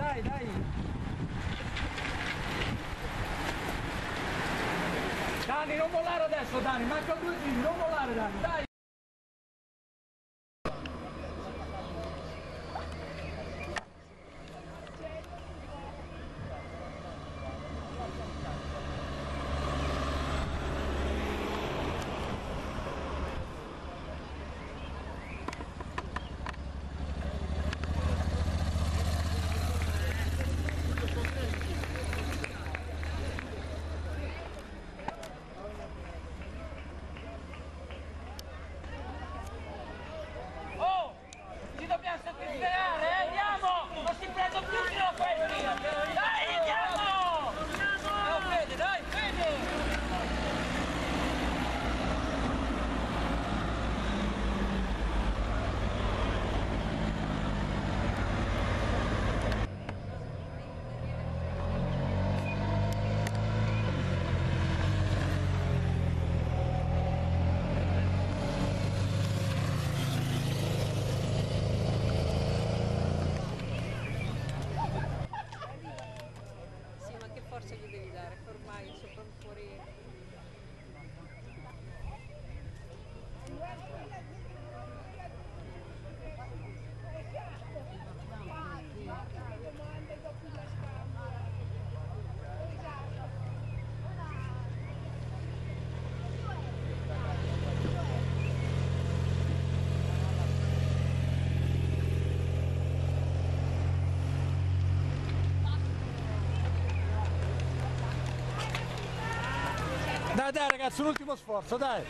dai, dai. Dani, non volare adesso, Dani, manca 2 giri, non volare, Dani, dai. Dai, dai ragazzi, un ultimo sforzo, dai!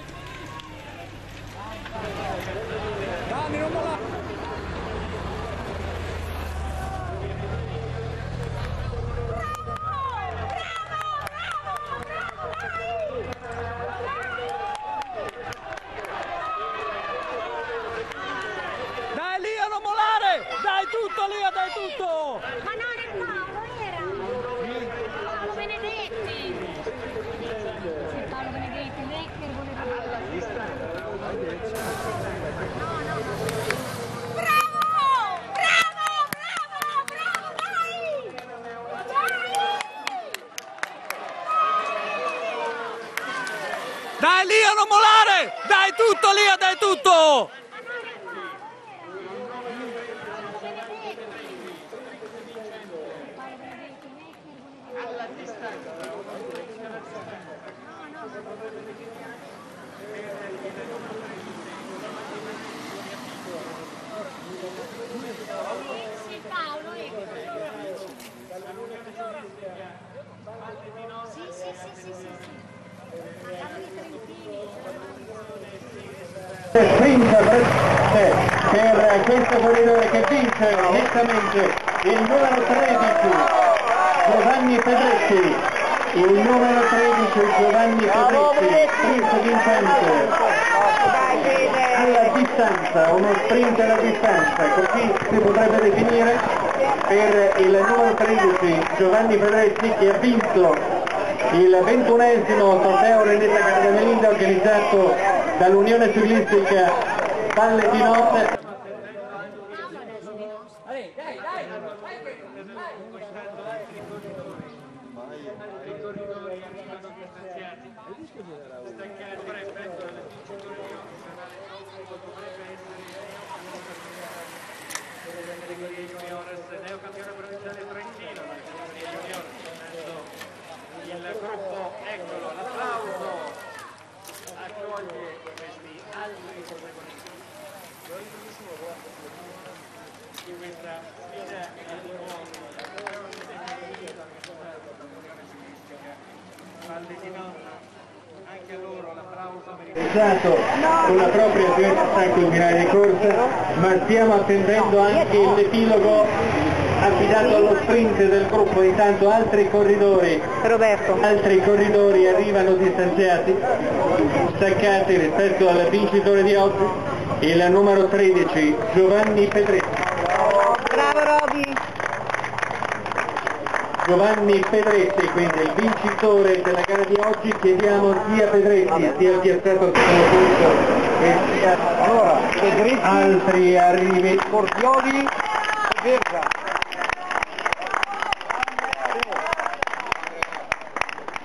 Dani, non volare! Dai Lia, non volare! Dai tutto Lia, dai tutto! Ma non è Paolo, era! Paolo Benedetti! Paolo Benedetti, Leccher voleva... No, no, no! Bravo! Bravo! Bravo! Bravo! Dai! Dai! Dai Lia, non volare! Dai tutto Lia, dai tutto! Alla distanza. Sì, Paolo, sì. Per questo corridore che vince nettamente il numero 13 Giovanni Pedretti, il numero 13 Giovanni Pedretti, sprint vincente alla distanza, uno sprint alla distanza, così si potrebbe definire per il numero 13 Giovanni Pedretti, che ha vinto il 21esimo trofeo Renetta Cardamelina organizzato dall'Unione Ciclistica Valle di Notte. Neocampione provinciale Trentino, il gruppo, eccolo, l'applauso accoglie questi altri protagonisti di questa sfida di Valle di Nonna. Anche a loro l'applauso Esatto, con la propria diversità culminare di corsa, ma stiamo attendendo anche l'epilogo affidato allo sprint del gruppo. Intanto altri corridori arrivano distanziati, staccati rispetto al vincitore di oggi, il numero 13 Giovanni Pedretti. Bravo Roby! Giovanni Pedretti, quindi il vincitore della gara di oggi. Chiediamo sia Pedretti sia piazzato al primo posto che sia altri arrivi. Cordioli, Verga.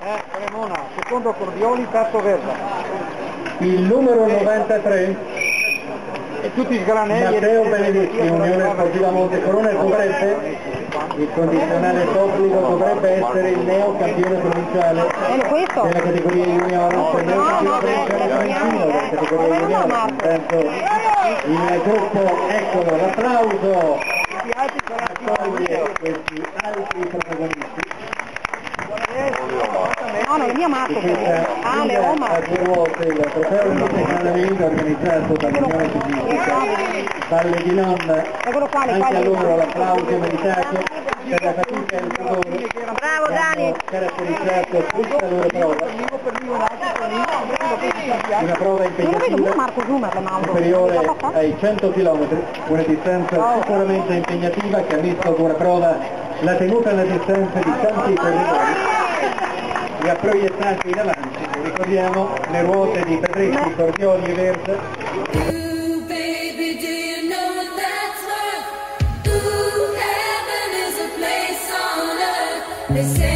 Cremona, secondo Cordioli, terzo Verda. Il numero 93, E tutti sgranelli. Matteo Benedetti, Unione Sportiva Montecorone, dovrebbe, il condizionale d'obbligo dovrebbe essere il neo campione provinciale questo? della categoria junior, il neo campione provinciale trentino della categoria junior, intanto il gruppo, eccolo, l'applauso, accoglie questi altri protagonisti. No, non è mia marca. Ah, le Roma. A due ruote il trofeo internazionale organizzato dall'Unione Ciclistica Valle di Non, anche a loro l'applauso meritato per la fatica e il sudore Bravo Dani. caratterizzato tutta la loro prova, una prova impegnativa superiore ai 100 km, una distanza sicuramente impegnativa che ha visto ad una prova la tenuta alla distanza di tanti corridori, li ha proiettati in avanti, ricordiamo le ruote di Pedretti, Cordioli e Versa. Ooh, baby, do you know what that's worth? Ooh, heaven is a place on earth. They say